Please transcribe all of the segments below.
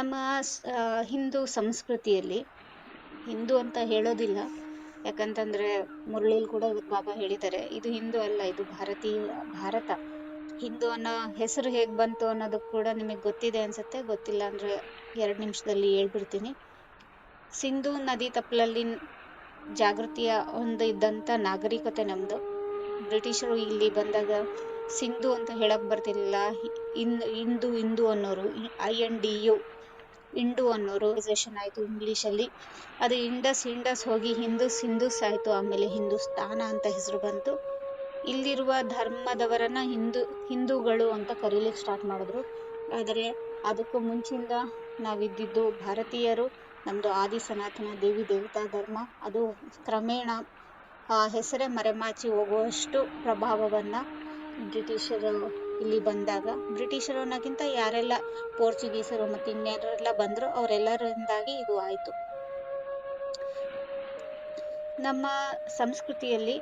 ನಮ್ಮ ಹಿಂದೂ ಸಂಸ್ಕೃತಿಯಲ್ಲಿ, ಹಿಂದೂ ಅಂತ ಹೇಳೋದಿಲ್ಲ, ಯಾಕಂತಂದ್ರೆ ಮುರಳಿಲ್ ಕೂಡ ಬಾಬಾ ಹೇಳಿದ್ದಾರೆ, ಇದು ಹಿಂದೂ ಅಲ್ಲ, ಇದು ಭಾರತ. ಹಿಂದೂ ಅನ್ನೋ ಹೆಸರು ಹೇಗ್ ಬಂತು ಅನ್ನೋದು ಕೂಡ ನಿಮಗೆ ಗೊತ್ತಿದೆ ಅನ್ಸುತ್ತೆ. ಗೊತ್ತಿಲ್ಲ ಅಂದ್ರೆ 2 ನಿಮಿಷದಲ್ಲಿ ಹೇಳ್ಬಿಡ್ತೀನಿ. ಸಿಂಧೂ ನದಿ ತಪ್ಪಲಲ್ಲಿ ಜಾಗೃತಿಯ ಹೊಂದಿದ್ದಂಥ ನಾಗರಿಕತೆ ನಮ್ದು. ಬ್ರಿಟಿಷರು ಇಲ್ಲಿ ಬಂದಾಗ ಸಿಂಧು ಅಂತ ಹೇಳಕ್ ಬರ್ತಿರ್ಲಿಲ್ಲ. ಇಂದು ಅನ್ನೋರು, INDU, ಇಂಡು ಅನ್ನೋರು ಆಯ್ತು ಇಂಗ್ಲಿಷಲ್ಲಿ. ಅದು ಇಂಡಸ್ ಹೋಗಿ ಹಿಂದೂಸ್ ಆಯ್ತು. ಆಮೇಲೆ ಹಿಂದೂಸ್ತಾನ ಅಂತ ಹೆಸರು ಬಂತು. ಇಲ್ಲಿರುವ ಧರ್ಮದವರನ್ನ ಹಿಂದೂಗಳು ಅಂತ ಕರೀಲಿಕ್ಕೆ ಸ್ಟಾರ್ಟ್ ಮಾಡಿದ್ರು. ಆದರೆ ಅದಕ್ಕೂ ಮುಂಚಿಂದ ನಾವಿದ್ದಿದ್ದು ಭಾರತೀಯರು. ನಮ್ದು ಆದಿ ಸನಾತನ ದೇವಿ ದೇವತಾ ಧರ್ಮ. ಅದು ಕ್ರಮೇಣ ಆ ಹೆಸರೇ ಮರೆಮಾಚಿ ಹೋಗುವಷ್ಟು ಪ್ರಭಾವವನ್ನ ಬ್ರಿಟಿಷರು ಇಲ್ಲಿ ಬಂದಾಗ, ಬ್ರಿಟಿಷರು ಅನ್ನೋಕ್ಕಿಂತ ಯಾರೆಲ್ಲ ಪೋರ್ಚುಗೀಸರು ಮತ್ತೆ ಇನ್ನೆಲ್ಲ ಬಂದ್ರು ಅವರೆಲ್ಲರಿಂದಾಗಿ ಇದು ಆಯ್ತು. ನಮ್ಮ ಸಂಸ್ಕೃತಿಯಲ್ಲಿ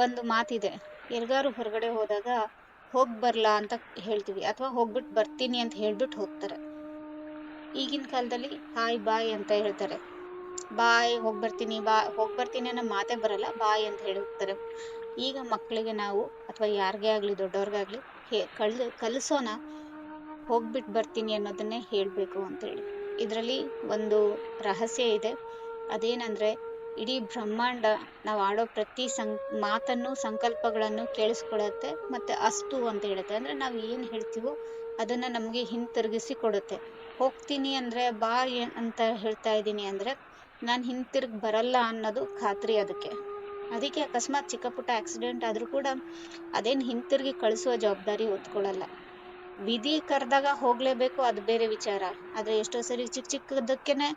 ಒಂದು ಮಾತಿದೆ, ಎಲ್ಗಾರು ಹೊರಗಡೆ ಹೋದಾಗ ಹೋಗ್ ಬರ್ಲಾ ಅಂತ ಹೇಳ್ತೀವಿ, ಅಥವಾ ಹೋಗ್ಬಿಟ್ಟು ಬರ್ತೀನಿ ಅಂತ ಹೇಳ್ಬಿಟ್ಟು ಹೋಗ್ತಾರೆ. ಈಗಿನ ಕಾಲದಲ್ಲಿ ಹಾಯ್ ಬಾಯ್ ಅಂತ ಹೇಳ್ತಾರೆ. ಬಾಯ್ ಹೋಗ್ಬರ್ತೀನಿ ಅನ್ನೋ ಮಾತೇ ಬರಲ್ಲ, ಬಾಯ್ ಅಂತ ಹೇಳ್ತಾರೆ. ಈಗ ಮಕ್ಕಳಿಗೆ ನಾವು ಅಥವಾ ಯಾರಿಗೇ ಆಗ್ಲಿ ದೊಡ್ಡವ್ರಿಗಾಗ್ಲಿ ಕಲಿಸೋಣ, ಹೋಗ್ಬಿಟ್ಟು ಬರ್ತೀನಿ ಅನ್ನೋದನ್ನೇ ಹೇಳ್ಬೇಕು ಅಂತೇಳಿ. ಇದರಲ್ಲಿ ಒಂದು ರಹಸ್ಯ ಇದೆ. ಅದೇನಂದ್ರೆ, ಇಡೀ ಬ್ರಹ್ಮಾಂಡ ನಾವು ಆಡೋ ಪ್ರತಿ ಮಾತನ್ನು, ಸಂಕಲ್ಪಗಳನ್ನು ಕೇಳಿಸ್ಕೊಳತ್ತೆ, ಮತ್ತೆ ಅಸ್ತು ಅಂತ ಹೇಳುತ್ತೆ. ಅಂದ್ರೆ ನಾವು ಏನ್ ಹೇಳ್ತೀವೋ ಅದನ್ನ ನಮ್ಗೆ ಹಿಂತಿರುಗಿಸಿ ಕೊಡುತ್ತೆ. ಹೋಗ್ತೀನಿ ಅಂದ್ರೆ ಬಾ ಅಂತ ಹೇಳ್ತಾ ಇದ್ದೀನಿ ಅಂದ್ರೆ ನಾನು ಹಿಂತಿರುಗಿ ಬರಲ್ಲ ಅನ್ನೋದು ಖಾತ್ರಿ ಅದಕ್ಕೆ ಅಕಸ್ಮಾತ್ ಚಿಕ್ಕ ಪುಟ್ಟ ಆಕ್ಸಿಡೆಂಟ್ ಆದ್ರೂ ಕೂಡ ಅದೇನ್ ಹಿಂತಿರುಗಿ ಕಳಿಸುವ ಜವಾಬ್ದಾರಿ ಹೊತ್ಕೊಳ್ಳಲ್ಲ. ವಿಧಿ ಕರೆದಾಗ ಹೋಗ್ಲೇಬೇಕು, ಅದು ಬೇರೆ ವಿಚಾರ. ಆದ್ರೆ ಎಷ್ಟೋ ಸರಿ ಚಿಕ್ಕದಕ್ಕೇನೆ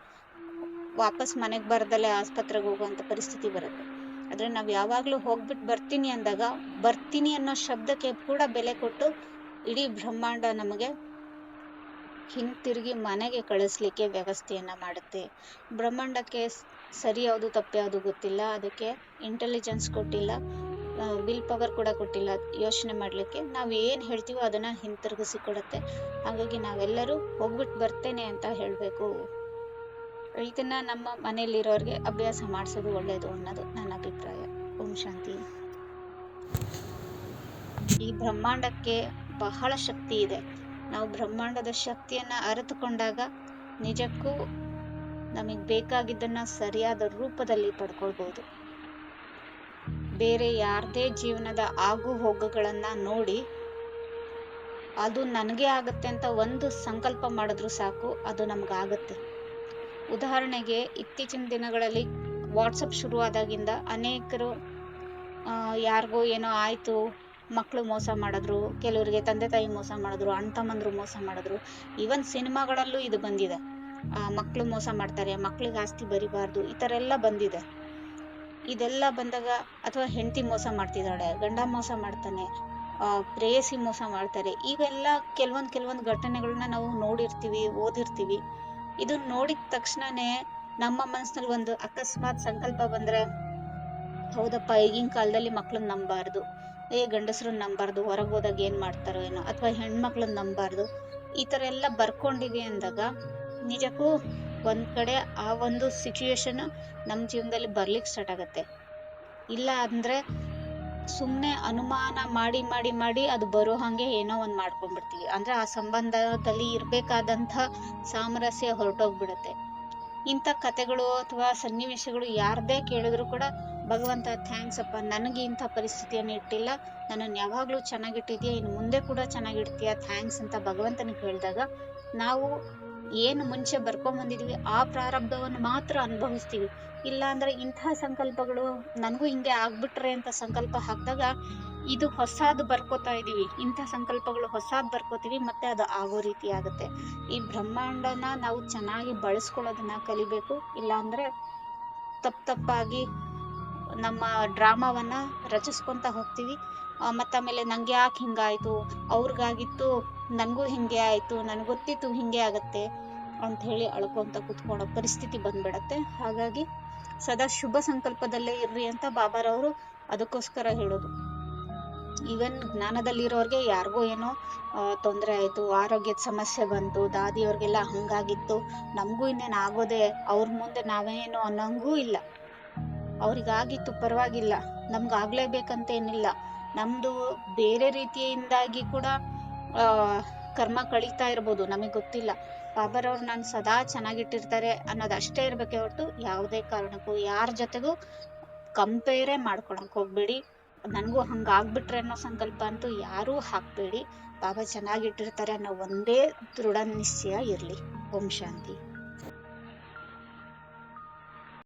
ವಾಪಸ್ ಮನೆಗ್ ಬರ್ದಲೆ ಆಸ್ಪತ್ರೆಗೆ ಹೋಗುವಂತ ಪರಿಸ್ಥಿತಿ ಬರುತ್ತೆ. ಆದ್ರೆ ನಾವ್ ಯಾವಾಗ್ಲೂ ಹೋಗ್ಬಿಟ್ಟು ಬರ್ತೀನಿ ಅಂದಾಗ, ಬರ್ತೀನಿ ಅನ್ನೋ ಶಬ್ದಕ್ಕೆ ಕೂಡ ಬೆಲೆ ಕೊಟ್ಟು ಇಡೀ ಬ್ರಹ್ಮಾಂಡ ನಮಗೆ ಹಿಂತಿರುಗಿ ಮನೆಗೆ ಕಳಿಸ್ಲಿಕ್ಕೆ ವ್ಯವಸ್ಥೆಯನ್ನ ಮಾಡುತ್ತೆ. ಬ್ರಹ್ಮಾಂಡಕ್ಕೆ ಸರಿ ಯಾವುದು ತಪ್ಪು ಯಾವುದು ಗೊತ್ತಿಲ್ಲ, ಅದಕ್ಕೆ ಇಂಟೆಲಿಜೆನ್ಸ್ ಕೊಟ್ಟಿಲ್ಲ, ವಿಲ್ ಪವರ್ ಕೂಡ ಕೊಟ್ಟಿಲ್ಲ ಯೋಚನೆ ಮಾಡ್ಲಿಕ್ಕೆ. ನಾವ್ ಏನ್ ಹೇಳ್ತೀವೋ ಅದನ್ನ ಹಿಂತಿರುಗಿಸಿ ಕೊಡುತ್ತೆ. ಹಾಗಾಗಿ ನಾವೆಲ್ಲರೂ ಹೋಗ್ಬಿಟ್ಟು ಬರ್ತೇನೆ ಅಂತ ಹೇಳ್ಬೇಕು. ಇದನ್ನ ನಮ್ಮ ಮನೆಯಲ್ಲಿರೋರ್ಗೆ ಅಭ್ಯಾಸ ಮಾಡಿಸೋದು ಒಳ್ಳೇದು ಅನ್ನೋದು ನನ್ನ ಅಭಿಪ್ರಾಯ. ಓಂ ಶಾಂತಿ. ಈ ಬ್ರಹ್ಮಾಂಡಕ್ಕೆ ಬಹಳ ಶಕ್ತಿ ಇದೆ. ನಾವು ಬ್ರಹ್ಮಾಂಡದ ಶಕ್ತಿಯನ್ನ ಅರಿತುಕೊಂಡಾಗ ನಿಜಕ್ಕೂ ನಮಗ್ ಬೇಕಾಗಿದ್ದನ್ನ ಸರಿಯಾದ ರೂಪದಲ್ಲಿ ಪಡ್ಕೊಳ್ಬಹುದು. ಬೇರೆ ಯಾರದೇ ಜೀವನದ ಆಗು ಹೋಗುಗಳನ್ನ ನೋಡಿ ಅದು ನನಗೆ ಆಗತ್ತೆ ಅಂತ ಒಂದು ಸಂಕಲ್ಪ ಮಾಡಿದ್ರು ಸಾಕು, ಅದು ನಮ್ಗಾಗತ್ತೆ. ಉದಾಹರಣೆಗೆ, ಇತ್ತೀಚಿನ ದಿನಗಳಲ್ಲಿ ವಾಟ್ಸಪ್ ಶುರುವಾದಾಗಿಂದ ಅನೇಕರು ಯಾರಿಗೋ ಏನೋ ಆಯ್ತು, ಮಕ್ಕಳು ಮೋಸ ಮಾಡಿದ್ರು, ಕೆಲವರಿಗೆ ತಂದೆ ತಾಯಿ ಮೋಸ ಮಾಡಿದ್ರು, ಅಣ್ಣ ತಮ್ಮಂದ್ರು ಮೋಸ ಮಾಡಿದ್ರು. ಈವನ್ ಸಿನಿಮಾಗಳಲ್ಲೂ ಇದು ಬಂದಿದೆ. ಮಕ್ಕಳು ಮೋಸ ಮಾಡ್ತಾರೆ, ಮಕ್ಳಿಗೆ ಆಸ್ತಿ ಬರಿಬಾರ್ದು, ಈ ತರ ಎಲ್ಲ ಬಂದಿದೆ. ಇದೆಲ್ಲ ಬಂದಾಗ, ಅಥವಾ ಹೆಂಡತಿ ಮೋಸ ಮಾಡ್ತಿದ್ದಾಳೆ, ಗಂಡ ಮೋಸ ಮಾಡ್ತಾನೆ, ಪ್ರೇಯಸಿ ಮೋಸ ಮಾಡ್ತಾರೆ, ಇವೆಲ್ಲ ಕೆಲವೊಂದು ಘಟನೆಗಳನ್ನ ನಾವು ನೋಡಿರ್ತೀವಿ, ಓದಿರ್ತೀವಿ. ಇದು ನೋಡಿದ ತಕ್ಷಣನೇ ನಮ್ಮ ಮನಸ್ಸಿನಲ್ಲಿ ಒಂದು ಅಕಸ್ಮಾತ್ ಸಂಕಲ್ಪ ಬಂದ್ರೆ, ಹೌದಪ್ಪ ಈಗಿನ ಕಾಲದಲ್ಲಿ ಮಕ್ಳನ್ನ ನಂಬಾರ್ದು, ಗಂಡಸ್ರನ್ನ ನಂಬಾರ್ದು, ಹೊರಗೆ ಹೋದಾಗ ಏನ್ ಮಾಡ್ತಾರೋ ಏನೋ, ಅಥವಾ ಹೆಣ್ಮಕ್ಳನ್ನ ನಂಬಾರ್ದು, ಈ ತರ ಎಲ್ಲ ಬರ್ಕೊಂಡಿವಿ ಅಂದಾಗ ನಿಜಕ್ಕೂ ಒಂದ್ ಕಡೆ ಆ ಒಂದು ಸಿಚುಯೇಷನ್ ನಮ್ ಜೀವನದಲ್ಲಿ ಬರ್ಲಿಕ್ಕೆ ಸ್ಟಾರ್ಟ್ ಆಗತ್ತೆ. ಇಲ್ಲ ಅಂದ್ರೆ ಸುಮ್ನೆ ಅನುಮಾನ ಮಾಡಿ ಅದು ಬರೋ ಹಂಗೆ ಏನೋ ಒಂದ್ ಮಾಡ್ಕೊಂಡ್ಬಿಡ್ತೀವಿ. ಅಂದ್ರೆ ಆ ಸಂಬಂಧದಲ್ಲಿ ಇರ್ಬೇಕಾದಂಥ ಸಾಮರಸ್ಯ ಹೊರಟೋಗ್ಬಿಡುತ್ತೆ. ಇಂಥ ಕಥೆಗಳು ಅಥವಾ ಸನ್ನಿವೇಶಗಳು ಯಾರದೇ ಕೇಳಿದ್ರು ಕೂಡ, ಭಗವಂತ ಥ್ಯಾಂಕ್ಸ್ ಅಪ್ಪ, ನನಗೆ ಇಂಥ ಪರಿಸ್ಥಿತಿಯನ್ನು ಇಟ್ಟಿಲ್ಲ, ನನ್ನನ್ನು ಯಾವಾಗ್ಲೂ ಚೆನ್ನಾಗಿಟ್ಟಿದ್ಯಾ, ಇನ್ನು ಮುಂದೆ ಕೂಡ ಚೆನ್ನಾಗಿಡ್ತೀಯಾ, ಥ್ಯಾಂಕ್ಸ್ ಅಂತ ಭಗವಂತನಿಗೆ ಹೇಳಿದಾಗ, ನಾವು ಏನು ಮುಂಚೆ ಬರ್ಕೊಂಬಂದಿದೀವಿ ಆ ಪ್ರಾರಬ್ಧವನ್ನು ಮಾತ್ರ ಅನುಭವಿಸ್ತೀವಿ. ಇಲ್ಲ ಅಂದ್ರೆ ಇಂಥ ಸಂಕಲ್ಪಗಳು ನನಗೂ ಹಿಂಗೆ ಆಗ್ಬಿಟ್ರೆ ಅಂತ ಸಂಕಲ್ಪ ಹಾಕಿದಾಗ ಇದು ಹೊಸಾದ್ ಬರ್ಕೋತಾ ಇದೀವಿ, ಇಂಥ ಸಂಕಲ್ಪಗಳು ಹೊಸಾದ್ ಬರ್ಕೋತೀವಿ, ಮತ್ತೆ ಅದು ಆಗೋ ರೀತಿ ಆಗುತ್ತೆ. ಈ ಬ್ರಹ್ಮಾಂಡನ ನಾವು ಚೆನ್ನಾಗಿ ಬಳಸ್ಕೊಳ್ಳೋದನ್ನ ಕಲಿಬೇಕು. ಇಲ್ಲ ಅಂದ್ರೆ ತಪ್ಪಾಗಿ ನಮ್ಮ ಡ್ರಾಮಾವನ್ನ ರಚಿಸ್ಕೊಂತ ಹೋಗ್ತೀವಿ. ಆಮೇಲೆ ನಂಗೆ ಯಾಕೆ ಹಿಂಗಾಯ್ತು, ಅವ್ರಿಗಾಗಿತ್ತು ನನಗೂ ಹಿಂಗೆ ಆಯ್ತು, ನನ್ಗೆ ಗೊತ್ತಿತ್ತು ಹಿಂಗೆ ಆಗತ್ತೆ ಅಂತ ಹೇಳಿ ಅಳ್ಕೊಂತ ಕುತ್ಕೊಳ್ಳೋ ಪರಿಸ್ಥಿತಿ ಬಂದ್ಬಿಡತ್ತೆ. ಹಾಗಾಗಿ ಸದಾ ಶುಭ ಸಂಕಲ್ಪದಲ್ಲೇ ಇರ್ರಿ ಅಂತ ಬಾಬಾರವರು ಅದಕ್ಕೋಸ್ಕರ ಹೇಳೋದು. ಈವನ್ ಜ್ಞಾನದಲ್ಲಿರೋರ್ಗೆ ಯಾರಿಗೋ ಏನೋ ತೊಂದರೆ ಆಯಿತು, ಆರೋಗ್ಯದ ಸಮಸ್ಯೆ ಬಂತು, ದಾದಿಯವ್ರಿಗೆಲ್ಲ ಹಂಗಾಗಿತ್ತು, ನಮಗೂ ಇನ್ನೇನು ಆಗೋದೆ, ಅವ್ರ ಮುಂದೆ ನಾವೇನು ಅನ್ನೋಂಗೂ ಇಲ್ಲ. ಅವ್ರಿಗಾಗಿತ್ತು ಪರವಾಗಿಲ್ಲ, ನಮ್ಗಾಗ್ಲೇಬೇಕಂತೇನಿಲ್ಲ. ನಮ್ದು ಬೇರೆ ರೀತಿಯಿಂದಾಗಿ ಕೂಡ ಆ ಕರ್ಮ ಕಳೀತಾ ಇರ್ಬೋದು, ನಮಗೆ ಗೊತ್ತಿಲ್ಲ. ಬಾಬಾರವ್ರು ನಾನು ಸದಾ ಚೆನ್ನಾಗಿಟ್ಟಿರ್ತಾರೆ ಅನ್ನೋದು ಅಷ್ಟೇ ಇರ್ಬೇಕೆ ಹೊರತು ಯಾವುದೇ ಕಾರಣಕ್ಕೂ ಯಾರ ಜೊತೆಗೂ ಕಂಪೇರೇ ಮಾಡ್ಕೊಳಕ್ ಹೋಗ್ಬೇಡಿ. ನನಗೂ ಹಂಗಾಗ್ಬಿಟ್ರೆ ಅನ್ನೋ ಸಂಕಲ್ಪ ಅಂತೂ ಯಾರೂ ಹಾಕ್ಬೇಡಿ. ಬಾಬಾ ಚೆನ್ನಾಗಿಟ್ಟಿರ್ತಾರೆ ಅನ್ನೋ ಒಂದೇ ದೃಢ ನಿಶ್ಚಯ ಇರಲಿ. ಓಂ ಶಾಂತಿ.